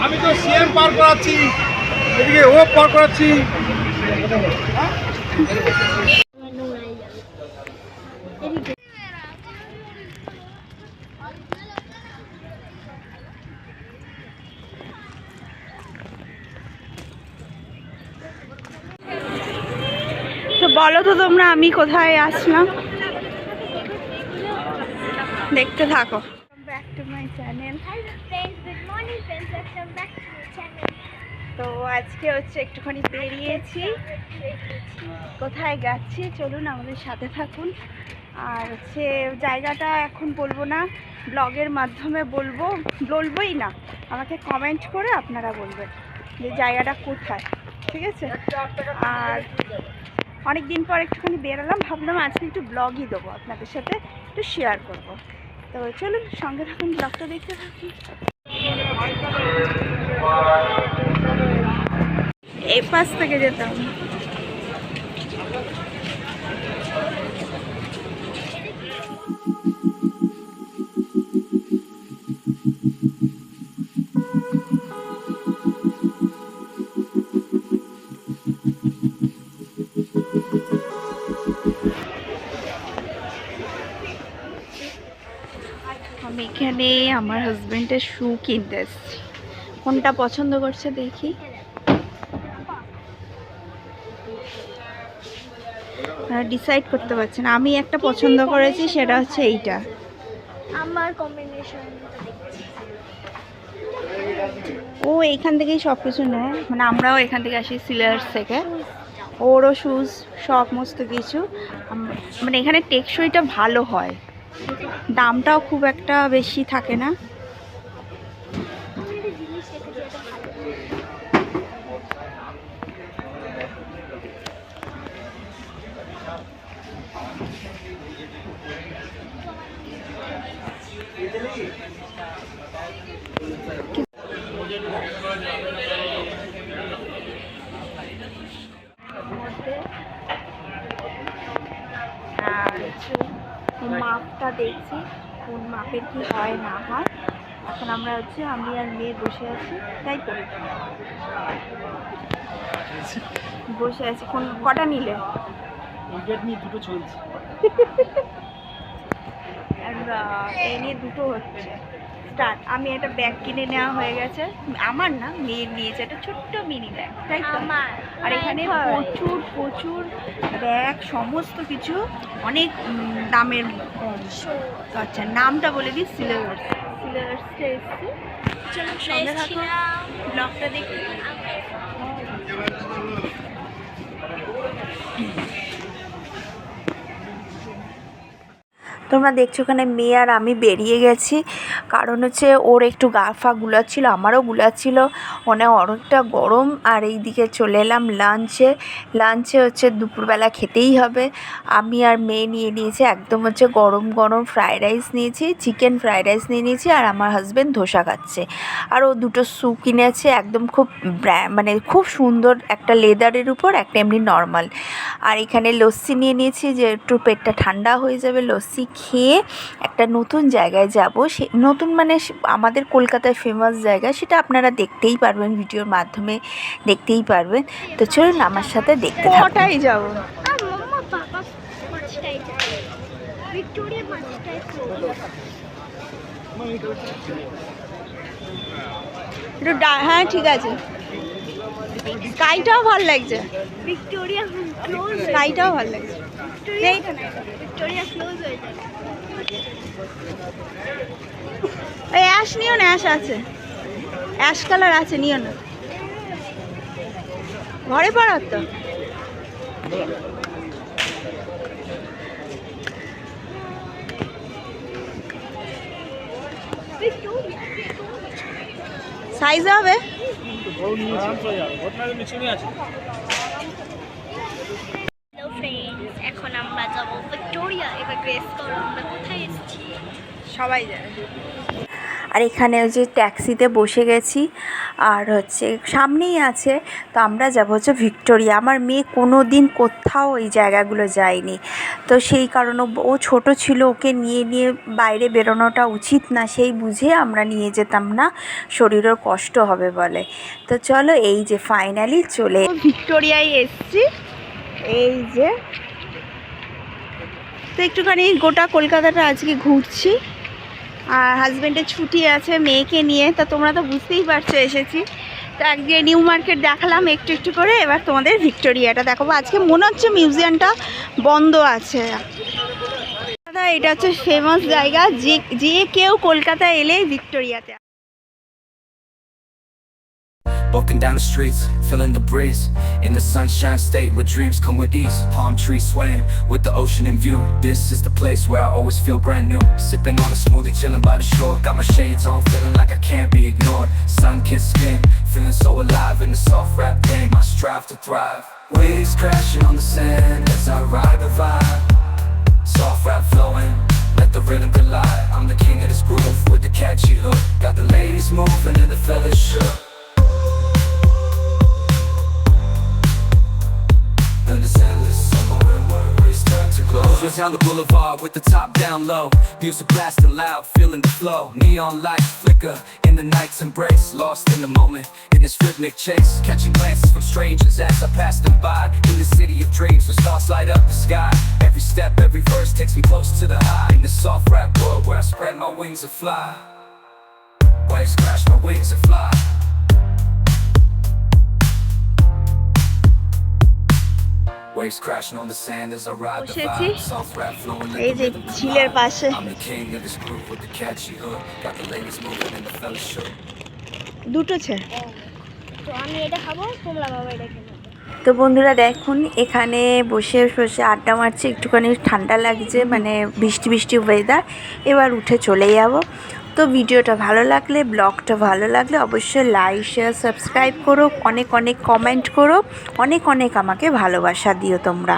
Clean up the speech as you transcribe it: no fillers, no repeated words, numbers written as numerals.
আমি তো সিএম পার করাচ্ছি, এদিকে ও পার করাচ্ছি। তো বলো তো তোমরা আমি কোথায় আসলাম, দেখতে থাকো। Back to my channel. তো আজকে হচ্ছে একটুখানি বেরিয়েছি, কোথায় যাচ্ছি চলুন আমাদের সাথে থাকুন। আর হচ্ছে জায়গাটা এখন বলবো না, ব্লগের মাধ্যমে বলবোই না, আমাকে কমেন্ট করে আপনারা বলবেন যে জায়গাটা কোথায়, ঠিক আছে? আর অনেক দিন পর একটুখানি বেরোলাম, ভাবলাম আজকে একটু ব্লগই দেবো, আপনাদের সাথে একটু শেয়ার করব। তো চলুন সঙ্গে থাকুন, ব্লগটা দেখতে থাকুন। এই পাশ থেকে যেতাম। আমি এখানে আমার হাজবেন্ডের শু কিনতে এসেছি, কোনটা পছন্দ করছে দেখি। ডিসাইড করতে পারছি না, আমি একটা পছন্দ করেছি, সেটা হচ্ছে এইটা। আমার কম্বিনেশন ও এইখান থেকেই সব কিছু নেয়, মানে আমরাও এখান থেকে আসি সিলার্স থেকে, ওরও শুজ সমস্ত কিছু। মানে এখানে টেকসইটা ভালো হয়, দামটাও খুব একটা বেশি থাকে না। আর মাপটা দেখছি কোন মাপের কি হয় না হয়। এখন আমরা হচ্ছে আমি আর মেয়ে বসে আছি, তাই তো বসে আছি। কটা নিলে? দুটো চলছে। এই নিয়ে দুটো হচ্ছে স্টার্ট। আমি একটা ব্যাগ কিনে নেওয়া হয়ে গেছে, আমার না মেয়ের নিয়েছে একটা ছোট্ট মিনি ব্যাগ, তাই তো? আর এখানে প্রচুর প্রচুর ব্যাগ, সমস্ত কিছু অনেক দামের কম। আচ্ছা নামটা বলে দিই, সিলার্সে এসছি। চলো সঙ্গে থাকো, ব্লগটা দেখতে। তোমরা দেখছো ওখানে মেয়ে আর আমি বেরিয়ে গেছি, কারণ হচ্ছে ওর একটু গা ফা গুলাচ্ছিল, আমারও গুলাচ্ছিল, অনেকটা গরম। আর এই দিকে চলে এলাম লাঞ্চে হচ্ছে দুপুরবেলা খেতেই হবে। আমি আর মেয়ে নিয়ে নিয়েছি একদম হচ্ছে গরম গরম ফ্রায়েড রাইস নিয়েছি, চিকেন ফ্রায়েড রাইস নিয়ে নিয়েছি, আর আমার হাজব্যান্ড ধোসা খাচ্ছে। আর ও দুটো স্যুপ কিনেছে, একদম খুব মানে খুব সুন্দর, একটা লেদারের উপর, একটা এমনি নর্মাল। আর এখানে লস্যি নিয়ে নিয়েছি, যে একটু পেটটা ঠান্ডা হয়ে যাবে। লস্যি খেয়ে একটা নতুন জায়গায় যাব, সে নতুন মানে আমাদের কলকাতায় ফেমাস জায়গা, সেটা আপনারা দেখতেই পারবেন, ভিডিওর মাধ্যমে দেখতেই পারবেন। তো চলুন আমার সাথে দেখতে থাকুন। কোথায় যাব? হ্যাঁ ঠিক আছে, স্কাইটাও ভালো লাগছে, ভিক্টোরিয়া ক্লোজ, স্কাইটাও ভালো লাগছে। ভিক্টোরিয়া ক্লোজ হয়ে যাবে। ওই অ্যাশ নিও না, অ্যাশ আছে, অ্যাশ কালার আছে, নিও না, ঘরে পড়ার তো। সাইজ হবে এখন আমরা যাবো ভিক্টোরিয়া। এবার গ্রেস করো আমরা কোথায় এসেছি, সবাই জানে। আর এখানে ওই যে ট্যাক্সিতে বসে গেছি, আর হচ্ছে সামনেই আছে। তো আমরা যাবো হচ্ছে ভিক্টোরিয়া। আমার মেয়ে কোনো দিন কোথাও এই জায়গাগুলো যায়নি, তো সেই কারণে ও ছোট ছিল, ওকে নিয়ে নিয়ে বাইরে বেরোনোটা উচিত না, সেই বুঝে আমরা নিয়ে যেতাম না, শরীরের কষ্ট হবে বলে। তো চলো, এই যে ফাইনালি চলে ভিক্টোরিয়ায় এসছি। এই যে তো একটুখানি গোটা কলকাতাটা আজকে ঘুরছি, আর হাজব্যান্ডের ছুটি আছে মেয়েকে নিয়ে, তা তোমরা তো বুঝতেই পারছো এসেছি। তো একদিকে নিউ মার্কেট দেখালাম একটু একটু করে, এবার তোমাদের ভিক্টোরিয়াটা দেখাবো। আজকে মনে হচ্ছে মিউজিয়ামটা বন্ধ আছে। দাদা, এটা হচ্ছে ফেমাস জায়গা, যে কেউ কলকাতায় এলে ভিক্টোরিয়াতে। Walking down the streets, feeling the breeze in the sunshine state where dreams come with ease. Palm trees swaying with the ocean in view. This is the place where I always feel brand new. Sipping on a smoothie, chilling by the shore. Got my shades on, feeling like I can't be ignored. Sun-kissed skin, feeling so alive in the soft rap game. I strive to thrive. Waves crashing on the sand as I ride the vibe. Soft rap flowing, let the rhythm collide. I'm the king of this groove with the catchy hook. Got the ladies moving and the fellas shook. Just down the boulevard with the top down low. Music blasting loud, feeling the flow. Neon lights flicker in the night's embrace. Lost in the moment, in this rhythmic chase. Catching glances from strangers as I pass them by. In the city of dreams, where stars light up the sky. Every step, every verse takes me close to the high. In the soft rap world where I spread my wings and fly. Waves crash, my wings and fly. Waves crashing on the sand as I ride the vibe. Soft rap flowing like the rhythm ঝিলের পাশে I'm the king of this group with the catchy hook. Got the ladies moving and the fellas shook. দুটো ছেড়ে। তো আমি এটা খাবো, তোমরা বাবা এটা খেলো। তো বন্ধুরা দেখুন, এখানে বসে বসে আড্ডা মারছি, একটুখানি ঠান্ডা লাগছে, মানে বৃষ্টি বৃষ্টি ওয়েদার। এবার উঠে চলে যাব। তো ভিডিওটা ভালো লাগলে, ব্লগটা ভালো লাগলে অবশ্যই লাইক শেয়ার সাবস্ক্রাইব করো, অনেক অনেক কমেন্ট করো, অনেক অনেক আমাকে ভালোবাসা দিও তোমরা।